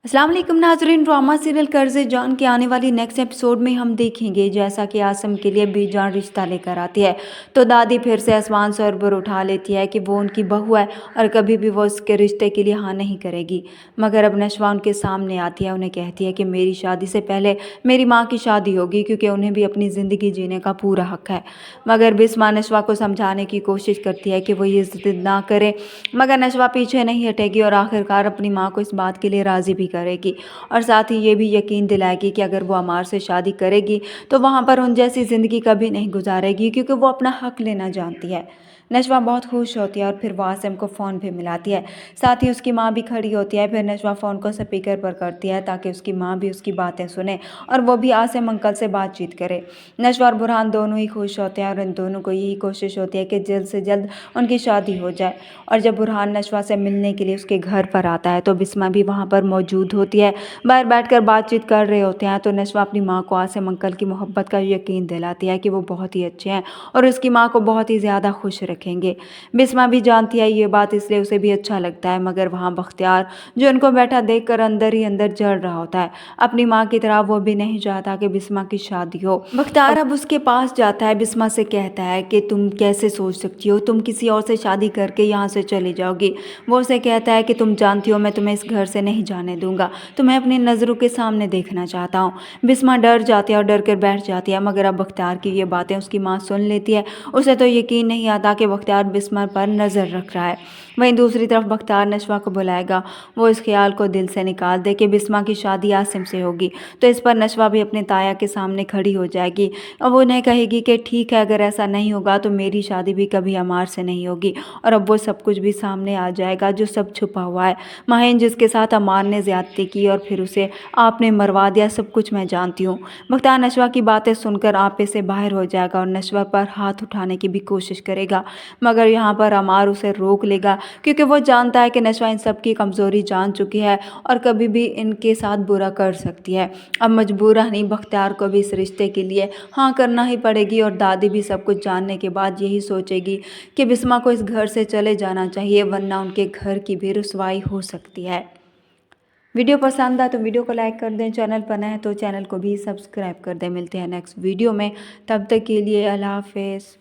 अस्सलाम वालेकुम नाज़रीन। ड्रामा सीरियल कर्ज़े जान के आने वाली नेक्स्ट एपिसोड में हम देखेंगे जैसा कि आसिम के लिए बेजान रिश्ता लेकर आती है तो दादी फिर से आसमान से ऊपर उठा लेती है कि वो उनकी बहू है और कभी भी वो उसके रिश्ते के लिए हाँ नहीं करेगी। मगर अब नशवा उनके सामने आती है, उन्हें कहती है कि मेरी शादी से पहले मेरी माँ की शादी होगी क्योंकि उन्हें भी अपनी ज़िंदगी जीने का पूरा हक है। मगर बिस्मा नशवा को समझाने की कोशिश करती है कि वो ये ज़िद ना करे, मगर नशवा पीछे नहीं हटेगी और आखिरकार अपनी माँ को इस बात के लिए राज़ी भी करेगी और साथ ही ये भी यकीन दिलाएगी कि अगर वो अमार से शादी करेगी तो वहाँ पर उन जैसी ज़िंदगी कभी नहीं गुजारेगी क्योंकि वो अपना हक लेना जानती है। नशवा बहुत खुश होती है और फिर वो आसिम को फ़ोन भी मिलाती है। साथ ही उसकी माँ भी खड़ी होती है। फिर नशवा फ़ोन को स्पीकर पर करती है ताकि उसकी माँ भी उसकी बातें सुने और वो भी आसिम अंकल से बातचीत करे। नशवा और बुरहान दोनों ही खुश होते हैं और इन दोनों को यही कोशिश होती है कि जल्द से जल्द उनकी शादी हो जाए। और जब बुरहान नशवा से मिलने के लिए उसके घर पर आता है तो बिस्मा भी वहाँ पर मौजूद होती है। बाहर बैठकर बातचीत कर रहे होते हैं तो नशवा अपनी माँ को आसिम अंकल की मोहब्बत का यकीन दिलाती है कि वो बहुत ही अच्छे हैं और उसकी माँ को बहुत ही ज़्यादा खुश रखेंगे। बिस्मा भी जानती है ये बात, इसलिए उसे भी अच्छा लगता है। मगर वहाँ बख्तियार जो उनको बैठा देखकर अंदर ही अंदर जल रहा होता है। अपनी माँ की तरह वो भी नहीं चाहता कि बिस्मा की शादी हो। बख्तियार अब उसके पास जाता है, बिस्मा से कहता है कि तुम कैसे सोच सकती हो, तुम किसी और से शादी करके यहाँ से चली जाओगी। वो उसे कहता है कि तुम जानती हो मैं तुम्हें इस घर से नहीं जाने दूंगा, तुम्हें अपनी नज़रों के सामने देखना चाहता हूँ। बिस्मा डर जाती है और डर कर बैठ जाती है। मगर अब बख्तियार की ये बातें उसकी माँ सुन लेती है। उसे तो यकीन नहीं आता कि बख्तियार बिस्मा पर नज़र रख रहा है। वहीं दूसरी तरफ बख्तियार नशवा को बुलाएगा, वो इस ख्याल को दिल से निकाल दे कि बिस्मा की शादी आसिम से होगी। तो इस पर नशवा भी अपने ताया के सामने खड़ी हो जाएगी और वो उन्हें कहेगी कि ठीक है, अगर ऐसा नहीं होगा तो मेरी शादी भी कभी अमार से नहीं होगी। और अब वो सब कुछ भी सामने आ जाएगा जो सब छुपा हुआ है। माहिन जिसके साथ अमार ने ज़्यादती की और फिर उसे आपने मरवा दिया, सब कुछ मैं जानती हूँ। बख्तियार नशवा की बातें सुनकर आपे से बाहर हो जाएगा और नशवा पर हाथ उठाने की भी कोशिश करेगा। मगर यहाँ पर अमार उसे रोक लेगा क्योंकि वो जानता है कि नशवा इन सब की कमज़ोरी जान चुकी है और कभी भी इनके साथ बुरा कर सकती है। अब मजबूरन बख्तियार को भी इस रिश्ते के लिए हाँ करना ही पड़ेगी और दादी भी सब कुछ जानने के बाद यही सोचेगी कि बिस्मा को इस घर से चले जाना चाहिए, वरना उनके घर की भी रुसवाई हो सकती है। वीडियो पसंद आए तो वीडियो को लाइक कर दें, चैनल पर नए हैं तो चैनल को भी सब्सक्राइब कर दें। मिलते हैं नेक्स्ट वीडियो में, तब तक के लिए अल्लाह हाफिज़।